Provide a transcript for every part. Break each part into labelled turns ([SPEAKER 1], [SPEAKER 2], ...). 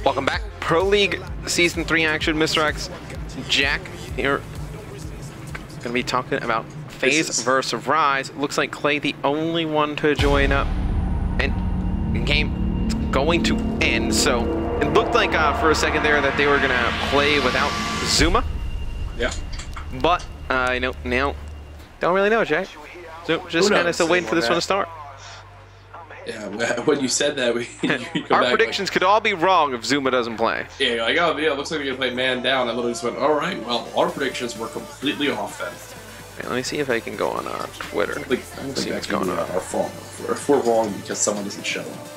[SPEAKER 1] Welcome back. Pro League Season 3 action. Mr. X, Jack here. Gonna be talking about Faze versus Rise. Looks like Clay the only one to join up. And the game's going to end. So it looked like for a second there that they were gonna play without Zuma.
[SPEAKER 2] Yeah.
[SPEAKER 1] But you know, now don't really know, Jack. So just kind of still waiting for this one to start.
[SPEAKER 2] Yeah, when you said that,
[SPEAKER 1] our predictions could all be wrong if Zuma doesn't play.
[SPEAKER 2] Yeah, you're like, oh, yeah, it looks like we're going to play man down. I literally just went, all right, well, our predictions were completely off then.
[SPEAKER 1] Okay, let me see if I can go on Twitter.
[SPEAKER 2] I don't think that's going on. Our fault. If we're wrong because someone doesn't show up.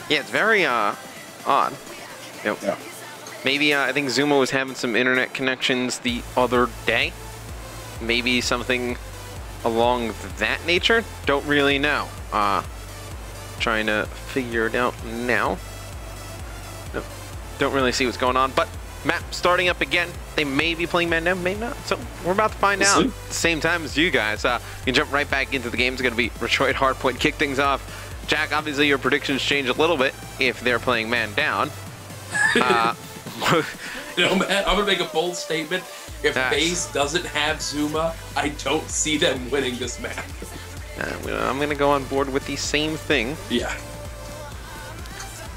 [SPEAKER 1] Yeah, it's very odd. Yep.
[SPEAKER 2] Yeah.
[SPEAKER 1] Maybe I think Zuma was having some internet connections the other day. Maybe something along that nature. Don't really know. Trying to figure it out now. Nope. Don't really see what's going on, but map starting up again. They may be playing man down, may not. So we're about to find out at the same time as you guys. You can jump right back into the game. It's going to be Detroit Hardpoint kick things off. Jack, obviously your predictions change a little bit if they're playing man down.
[SPEAKER 2] You know, man, I'm going to make a bold statement. If Faze doesn't have Zuma, I don't see them winning this match.
[SPEAKER 1] I'm going to go on board with the same thing.
[SPEAKER 2] Yeah.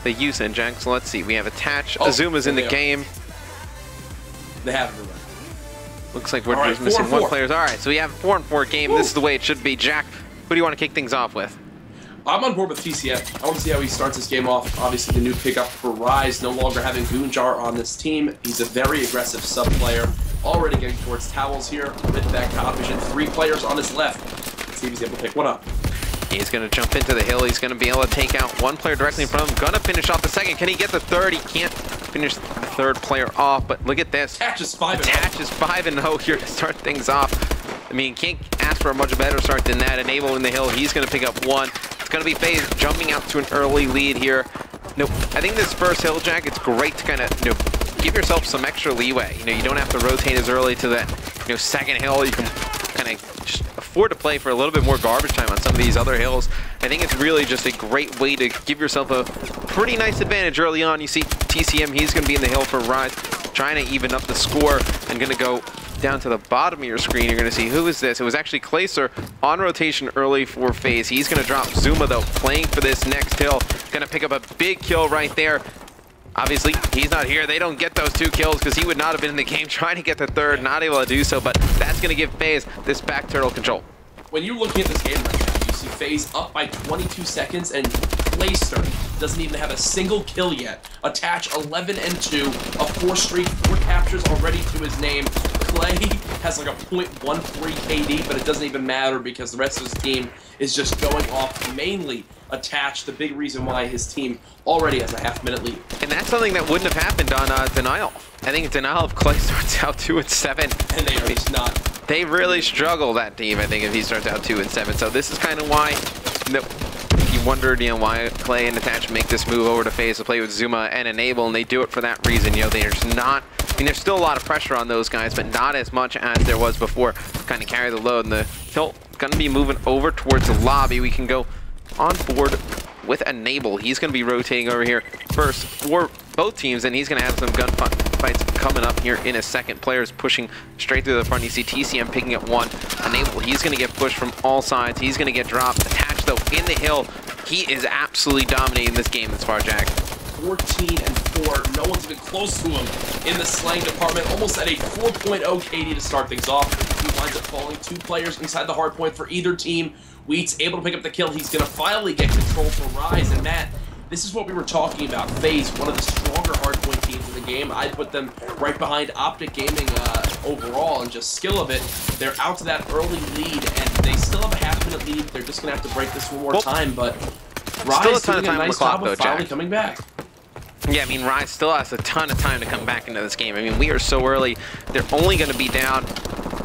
[SPEAKER 1] The use and Jack. So let's see. We have Attach. Zuma's in the game.
[SPEAKER 2] They have it.
[SPEAKER 1] Looks like we're just missing one player. All right, so we have a 4-on-4 game. Woo. This is the way it should be. Jack, who do you want to kick things off with?
[SPEAKER 2] I'm on board with TCM. I want to see how he starts this game off. Obviously, the new pickup for Rise, no longer having Goonjar on this team. He's a very aggressive sub player. Already getting towards towels here with that cop vision. 3 players on his left. See if he's able to pick one up.
[SPEAKER 1] He's going to jump into the hill. He's going to be able to take out one player directly in front of him. Going to finish off the second. Can he get the third? He can't finish the third player off, but look at this.
[SPEAKER 2] Attach is 5-0.
[SPEAKER 1] Attach is 5-0 here to start things off. I mean, can't ask for a much better start than that. Enable in the hill. He's going to pick up one. It's going to be Faze jumping out to an early lead here. Nope. I think this first hill, Jack, it's great to kind of, you know, give yourself some extra leeway. You know, you don't have to rotate as early to that, you know, second hill. You can kind of just afford to play for a little bit more garbage time on some of these other hills. I think it's really just a great way to give yourself a pretty nice advantage early on. You see TCM, he's going to be in the hill for Rise, trying to even up the score and going to go down to the bottom of your screen. You're going to see, who is this? It was actually Clayser on rotation early for Faze. He's going to drop Zuma, though, playing for this next hill. Going to pick up a big kill right there. Obviously, he's not here. They don't get those 2 kills because he would not have been in the game trying to get the third, not able to do so, but that's going to give Faze this back turtle control.
[SPEAKER 2] When you're looking at this game right now, you see Faze up by 22 seconds, and Clayster doesn't even have a single kill yet. Attach 11-2, a 4 streak, 4 captures already to his name. Clay has like a .13 KD, but it doesn't even matter because the rest of his team is just going off mainly Attach, the big reason why his team already has a half-minute lead.
[SPEAKER 1] And that's something that wouldn't have happened on Denial. I think Denial if Clay starts out 2-7.
[SPEAKER 2] And they are just not.
[SPEAKER 1] They really struggle, that team, I think, if he starts out 2-7. So this is kind of why, you wondered, you know, why Clay and Attach make this move over to Faze to play with Zuma and Enable, and they do it for that reason. You know, there's not, I mean, there's still a lot of pressure on those guys, but not as much as there was before to kind of carry the load. And the hill going to be moving over towards the lobby. We can go on board with Enable. He's going to be rotating over here first for both teams, and he's going to have some gunfights coming up here in a second. Players pushing straight through the front. You see TCM picking up one. Enable, he's going to get pushed from all sides. He's going to get dropped. Attached, though, in the hill. He is absolutely dominating this game as far, Jack.
[SPEAKER 2] 14-4. No one's even close to him in the slang department. Almost at a 4.0 KD to start things off. He winds up falling 2 players inside the hard point for either team. Wheat's able to pick up the kill. He's going to finally get control for Rise. And Matt, this is what we were talking about. Faze, one of the stronger hardpoint teams in the game. I'd put them right behind Optic Gaming overall and just skill of it. They're out to that early lead, and they still have a half-minute lead. They're just going to have to break this one more time, but Rise doing a nice job of finally coming back.
[SPEAKER 1] Yeah, I mean, Rise still has a ton of time to come back into this game. I mean, we are so early. They're only going to be down,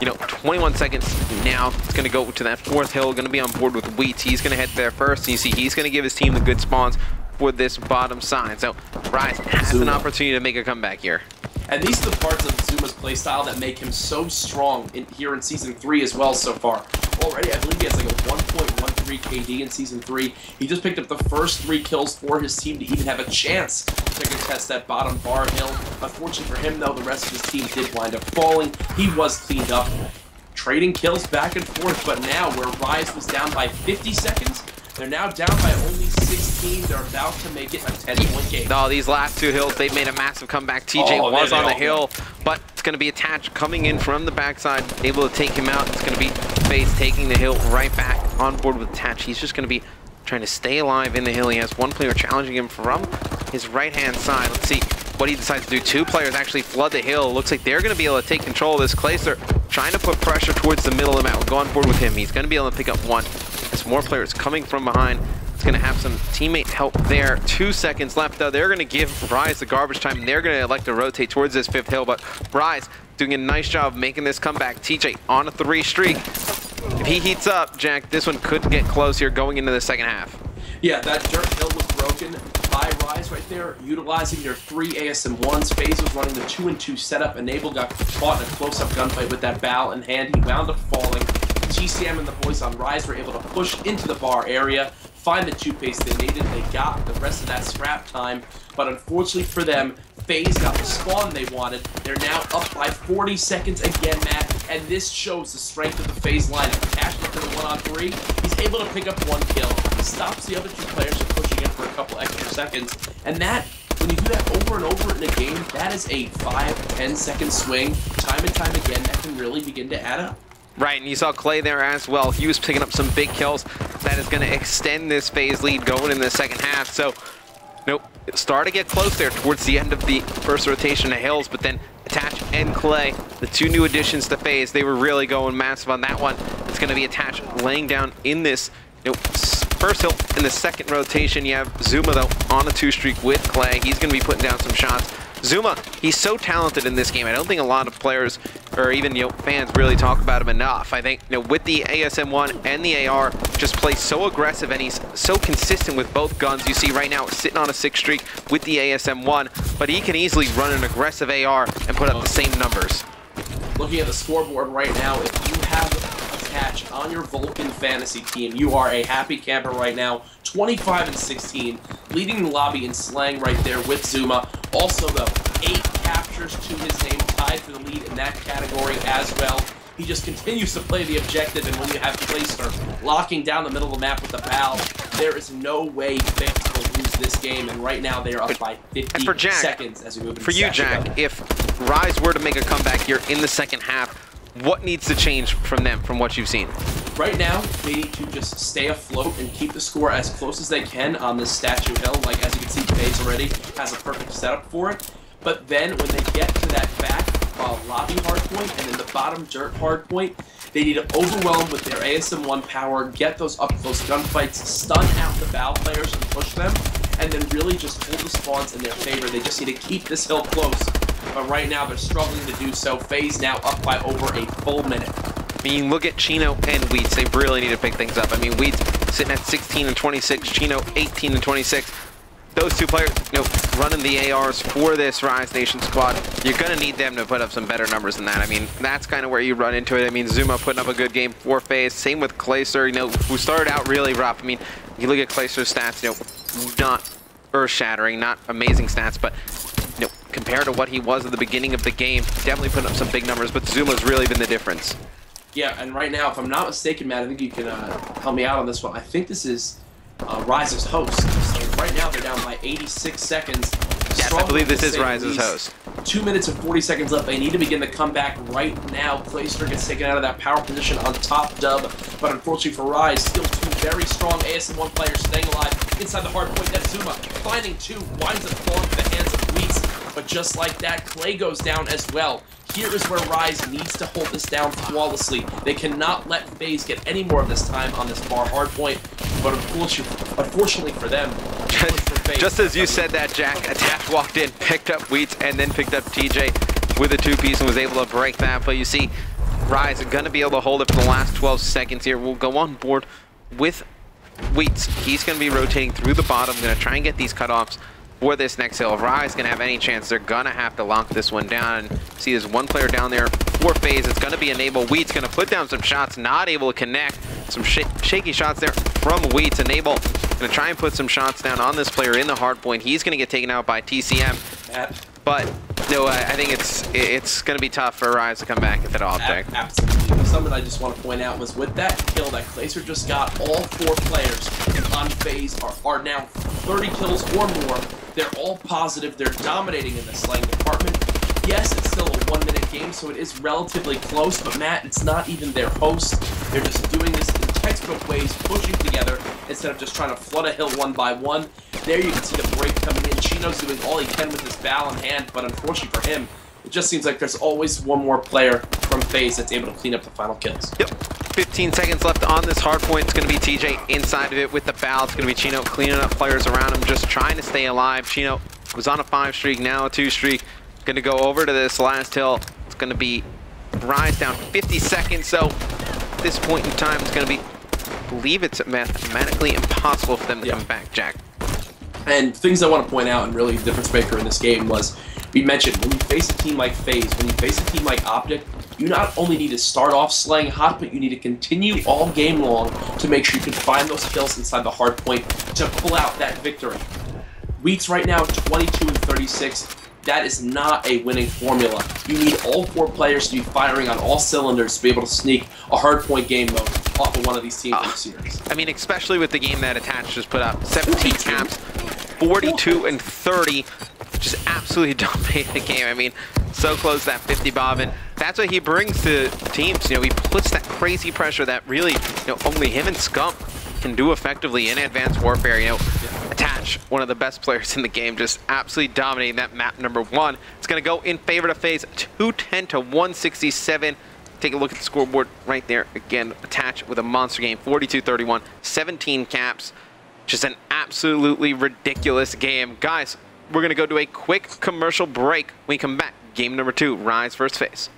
[SPEAKER 1] you know, 21 seconds now. It's going to go to that 4th hill, going to be on board with Wheats. He's going to head there first. You see, he's going to give his team the good spawns for this bottom side. So, Rise has an opportunity to make a comeback here.
[SPEAKER 2] And these are the parts of Zuma's playstyle that make him so strong here in Season 3 as well so far. already. I believe he has like a 1.13 KD in Season 3. He just picked up the first 3 kills for his team to even have a chance to contest that bottom bar hill. Unfortunately for him, though, the rest of his team did wind up falling. He was cleaned up, trading kills back and forth, but now where Rise was down by 50 seconds, they're now down by only 16. They're about to make it a 10-point game.
[SPEAKER 1] No, these last 2 hills, they've made a massive comeback. TJ was on the hill, but it's going to be attached coming in from the backside, able to take him out. It's going to be Faze taking the hill right back on board with Attach. He's just going to be trying to stay alive in the hill. He has 1 player challenging him from his right-hand side. Let's see what he decides to do. 2 players actually flood the hill. Looks like they're going to be able to take control of this. Clayster trying to put pressure towards the middle of the map. We'll go on board with him. He's going to be able to pick up 1. There's more players coming from behind. It's going to have some teammate help there. 2 seconds left, though. They're going to give Rise the garbage time. They're going to elect to rotate towards this 5th hill, but Rise doing a nice job of making this comeback. TJ on a 3 streak. If he heats up, Jack, this one could get close here going into the second half.
[SPEAKER 2] Yeah, that dirt hill was broken by Rise right there, utilizing their 3 ASM1s. Faze was running the 2-and-2 setup. Enable got caught in a close-up gunfight with that barrel in hand. He wound up falling. GCM and the boys on Rise were able to push into the bar area, find the 2 pace they needed. They got the rest of that scrap time, but unfortunately for them, Faze got the spawn they wanted. They're now up by 40 seconds again, Matt, and this shows the strength of the Faze lineup. Cashing for the 1-on-3, he's able to pick up 1 kill. He stops the other 2 players from pushing in for a couple extra seconds, and that, when you do that over and over in a game, that is a 5-10 second swing, time and time again, that can really begin to add up.
[SPEAKER 1] Right, and you saw Clay there as well. He was picking up some big kills. That is going to extend this Faze lead going in the second half. So, nope, start to get close there towards the end of the first rotation of hills, but then Attach and Clay, the 2 new additions to Faze, they were really going massive on that one. It's going to be Attach laying down in this first hill. In the second rotation, you have Zuma, though, on a 2 streak with Clay. He's going to be putting down some shots. Zuma, he's so talented in this game. I don't think a lot of players or even fans really talk about him enough. I think with the ASM1 and the AR, just plays so aggressive and he's so consistent with both guns. You see right now sitting on a 6 streak with the ASM1, but he can easily run an aggressive AR and put up the same numbers.
[SPEAKER 2] Looking at the scoreboard right now, if you have Attach on your Vulcan fantasy team, you are a happy camper right now. 25-16, leading the lobby in slang right there with Zuma. Also, though, 8 captures to his name, tied for the lead in that category as well. He just continues to play the objective, and when you have Clayster locking down the middle of the map with the BAL, there is no way Faze will lose this game, and right now they are up by 50 seconds as we move into
[SPEAKER 1] for you, Jack, if Rise were to make a comeback here in the second half, what needs to change from them, from what you've seen?
[SPEAKER 2] Right now, they need to just stay afloat and keep the score as close as they can on this statue hill. Like, as you can see, Faze already has a perfect setup for it. But then, when they get to that back lobby hardpoint and then the bottom dirt hardpoint, they need to overwhelm with their ASM1 power, get those up-close gunfights, stun out the BAL players and push them, and then really just hold the spawns in their favor. They just need to keep this hill close. But right now, they're struggling to do so. Faze now up by over a full minute.
[SPEAKER 1] I mean, look at Chino and Wheats. They really need to pick things up. I mean, Wheats sitting at 16-26, Chino 18-26. Those 2 players, running the ARs for this Rise Nation squad. You're going to need them to put up some better numbers than that. I mean, that's kind of where you run into it. I mean, Zuma putting up a good game for Faze. Same with Clayster, who started out really rough. I mean, you look at Clayster's stats, not earth-shattering, not amazing stats, but compared to what he was at the beginning of the game, definitely putting up some big numbers, but Zuma's really been the difference.
[SPEAKER 2] Yeah, and right now, if I'm not mistaken, Matt, I think you can help me out on this one. I think this is Rise's host. So right now, they're down by 86 seconds.
[SPEAKER 1] Yes, I believe this is Rise's host.
[SPEAKER 2] 2 minutes and 40 seconds left. They need to begin the comeback right now. Clayster gets taken out of that power position on top dub, but unfortunately for Rise, still 2 very strong ASM1 players staying alive inside the hard point. That's Zuma finding 2, winds up falling to the hands of Wheats. But just like that, Clay goes down as well. Here is where Rise needs to hold this down flawlessly. They cannot let Faze get any more of this time on this far hardpoint. But unfortunately for them,
[SPEAKER 1] just as you said that, Jack, Attach walked in, picked up Wheats, and then picked up TJ with a 2-piece and was able to break that. But you see, Rise are going to be able to hold it for the last 12 seconds here. We'll go on board with Wheats. He's going to be rotating through the bottom, going to try and get these cutoffs for this next hill. If Rise going to have any chance, they're going to have to lock this one down. And see, there's 1 player down there for Faze. It's going to be Enable. Wheat's going to put down some shots, not able to connect. Some shaky shots there from Wheat. Enable going to try and put some shots down on this player in the hard point. He's going to get taken out by TCM. But no, I think it's going to be tough for Rise to come back if at all.
[SPEAKER 2] Absolutely. Something I just want to point out was with that kill that Glacier just got, all 4 players on Faze are now 30 kills or more. They're all positive. They're dominating in the slaying department. Yes, it's still a 1-minute game, so it is relatively close, but Matt, it's not even their host. They're just doing this in textbook ways, pushing together instead of just trying to flood a hill one by one. There you can see the break coming in. Chino's doing all he can with his ball in hand, but unfortunately for him, it just seems like there's always one more player from Faze that's able to clean up the final kills.
[SPEAKER 1] Yep. 15 seconds left on this hard point. It's going to be TJ inside of it with the bow. It's going to be Chino cleaning up players around him, just trying to stay alive. Chino was on a 5 streak, now a 2 streak. Going to go over to this last hill. It's going to be Rise down 50 seconds. So at this point in time, it's going to be, I believe it's mathematically impossible for them to come back, Jack.
[SPEAKER 2] And things I want to point out, and really the difference maker in this game was, we mentioned, when you face a team like Faze, when you face a team like Optic, you not only need to start off slaying hot, but you need to continue all game long to make sure you can find those kills inside the hard point to pull out that victory. Wheat's right now 22 and 36. That is not a winning formula. You need all 4 players to be firing on all cylinders to be able to sneak a hardpoint game mode off of one of these teams in the series.
[SPEAKER 1] I mean, especially with the game that Attach just put up. 17 caps, 42 and 30. Just absolutely dominated the game. I mean, so close to that 50 bob, and that's what he brings to teams. You know, he puts that crazy pressure that really, only him and Scump can do effectively in Advanced Warfare. Attach, one of the best players in the game, just absolutely dominating that map number 1. It's going to go in favor of Faze, 210 to 167. Take a look at the scoreboard right there. Again, Attach with a monster game, 42-31, 17 caps. Just an absolutely ridiculous game. Guys, we're going to go to a quick commercial break. When we come back, game number 2, Rise vs. Faze.